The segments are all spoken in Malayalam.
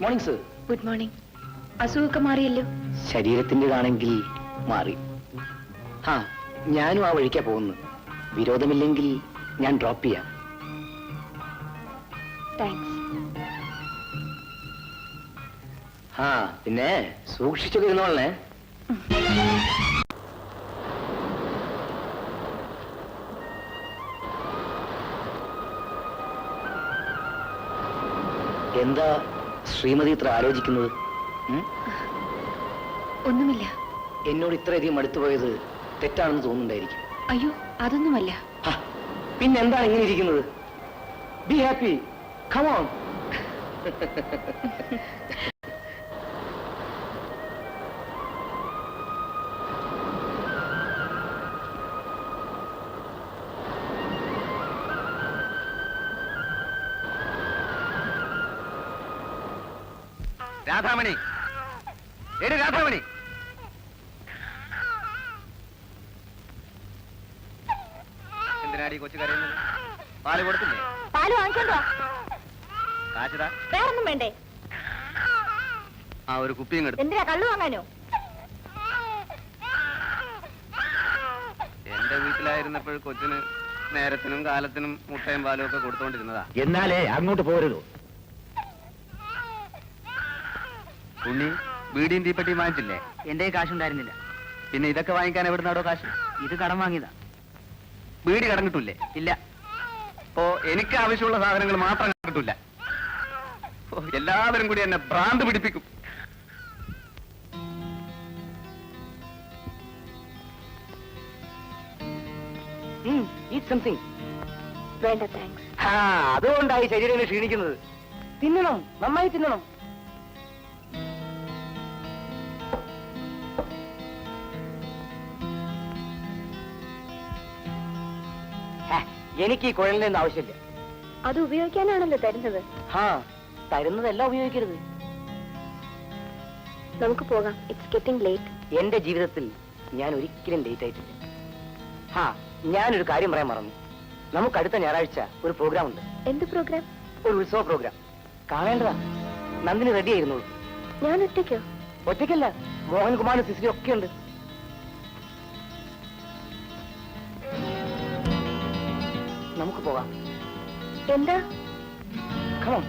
Morning sir. Good morning. അസുഖമൊക്കെ മാറിയല്ലോ? ശരീരത്തിൻ്റെതാണെങ്കിൽ മാറി. ഞാനും ആ വഴിക്കാ പോകുന്നു. വിരോധമില്ലെങ്കിൽ ഞാൻ ഡ്രോപ്പ് ചെയ്യാം. താങ്ക്സ്. പിന്നെ സൂക്ഷിച്ചൊക്കെ ഇരുന്നോളേ. എന്താ ശ്രീമതി ഇത്ര ആലോചിക്കുന്നത്? ഒന്നുമില്ല. എന്നോട് ഇത്രയധികം അടുത്തു പോയത് തെറ്റാണെന്ന് തോന്നുന്നുണ്ടായിരിക്കും. അയ്യോ, അതൊന്നുമല്ല. പിന്നെന്താണ് ഇങ്ങനെ ഇരിക്കുന്നത്? Be happy, come on. Radhamani, എടി രാധാമണി, എന്തിനാടി കൊച്ചു കരയുന്നത്? പാല് കൊടുത്തില്ലേ? പാല് വാങ്ങിച്ചോണ്ടോ? കാശിതാ. വേറൊന്നും വേണ്ടേ? ഒരു കുപ്പിയും എടുത്തു. എന്തിനാ, കള്ളു വാങ്ങാനോ? എന്റെ വീട്ടിലായിരുന്നപ്പോൾ കൊച്ചിന് നേരത്തിനും കാലത്തിനും മുട്ടയും പാലും ഒക്കെ കൊടുത്തോണ്ടിരുന്നതാ. എന്നാലേ അങ്ങോട്ട് പോരുതോ? ഉണ്ണി ബീഡിയും തീപ്പെട്ടിയും വാങ്ങിച്ചില്ലേ? എന്റെ കാശുണ്ടായിരുന്നില്ല. പിന്നെ ഇതൊക്കെ വാങ്ങിക്കാൻ എവിടുന്നാടോ കാശ്? ഇത് കടം വാങ്ങിയതാ. ബീഡി കടം കിട്ടൂലേ? ഇല്ല. എനിക്ക് ആവശ്യമുള്ള സാധനങ്ങൾ മാത്രം കിട്ടൂല. എല്ലാവരും കൂടി എന്നെ ഭ്രാന്ത് പിടിപ്പിക്കും. വേണ്ട, താങ്ക്സ്. അതുകൊണ്ടായി ശരീരം ക്ഷീണിക്കുന്നത്. തിന്നണം, നന്നായി തിന്നണം. എനിക്ക് ഈ കുഴലിന്റെ ഒന്നും ആവശ്യമില്ല. അത് ഉപയോഗിക്കാനാണല്ലോ തരുന്നത്. തരുന്നതെല്ലാം ഉപയോഗിക്കരുത്. നമുക്ക് പോകാം. It's getting late. എന്റെ ജീവിതത്തിൽ ഞാൻ ഒരിക്കലും ലേറ്റ് ആയിട്ടില്ല. ഞാനൊരു കാര്യം പറയാൻ മറന്നു. നമുക്ക് അടുത്ത ഞായറാഴ്ച ഒരു പ്രോഗ്രാം ഉണ്ട്. എന്ത് പ്രോഗ്രാം? ഒരു ഉത്സവ പ്രോഗ്രാം. കാണേണ്ടതാ. നന്ദിനി റെഡി ആയിരുന്നുള്ളൂ. ഞാൻ ഒറ്റയ്ക്കോ? ഒറ്റയ്ക്കല്ല, മോഹൻകുമാറും സിസിലും ഒക്കെ ഉണ്ട്. നമുക്ക് പോകാം. എന്താ? Come on.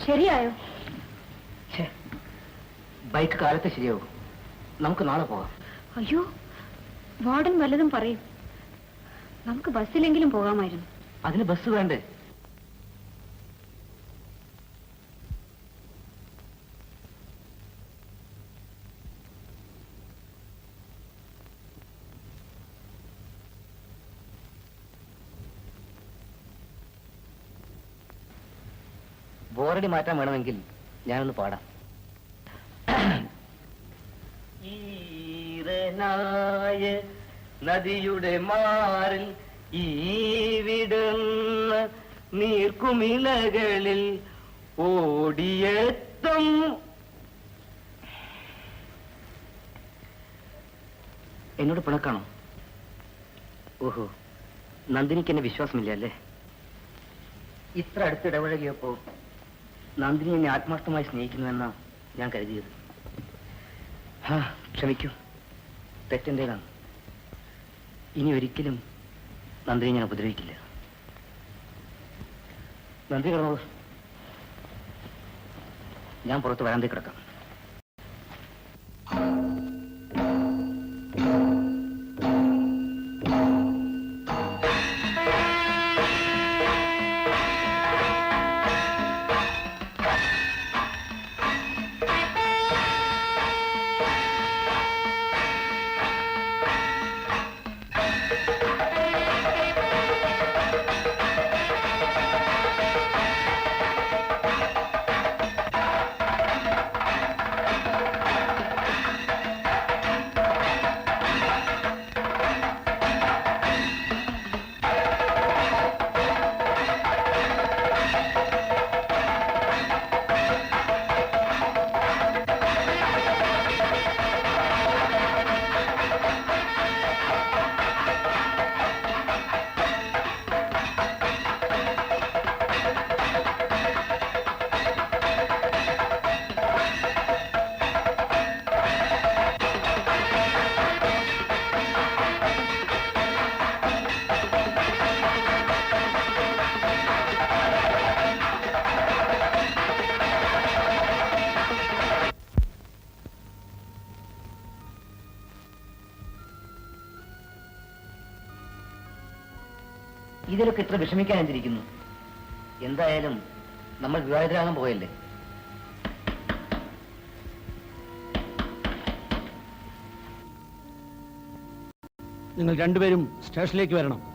ശരിയായോ? ബൈക്ക് കാലത്ത് ശരിയാവും. നമുക്ക് നാളെ പോകാം. അയ്യോ, വാർഡൻ വല്ലതും പറയും. നമുക്ക് ബസ്സിലെങ്കിലും പോകാമായിരുന്നു. അതിന് ബസ് വേണ്ടേ? ബോറടി മാറ്റാൻ വേണമെങ്കിൽ ഞാനൊന്ന് പാടാം. ഈറനായ നദിയുടെ മാറിൽ ഈ വിടുന്ന നീർക്കുമിളകളിൽ ഓടിയെത്തും. എന്നോട് പിണക്കാണോ? ഓഹോ, നന്ദിനിക്ക് എന്നെ വിശ്വാസമില്ല അല്ലേ? ഇത്ര അടുത്ത് ഇടപഴകിയപ്പോ നന്ദിനി എന്നെ ആത്മാർത്ഥമായി സ്നേഹിക്കുന്നുവെന്നാ ഞാൻ കരുതിയത്. ക്ഷമിക്കൂ, തെറ്റെന്തേലാണ്. ഇനി ഒരിക്കലും നന്ദിനി ഞാൻ ഉപദ്രവിക്കില്ല. നന്ദി കിടന്നോളൂ. ഞാൻ പുറത്ത് വരാന്തേ കിടക്കാം. ഇതിലൊക്കെ ഇത്ര വിഷമിക്കാൻ എന്തിരിക്കുന്നു? എന്തായാലും നമ്മൾ വിവാഹിതരാകാൻ പോയല്ലേ. നിങ്ങൾ രണ്ടുപേരും സ്റ്റേഷനിലേക്ക് വരണം.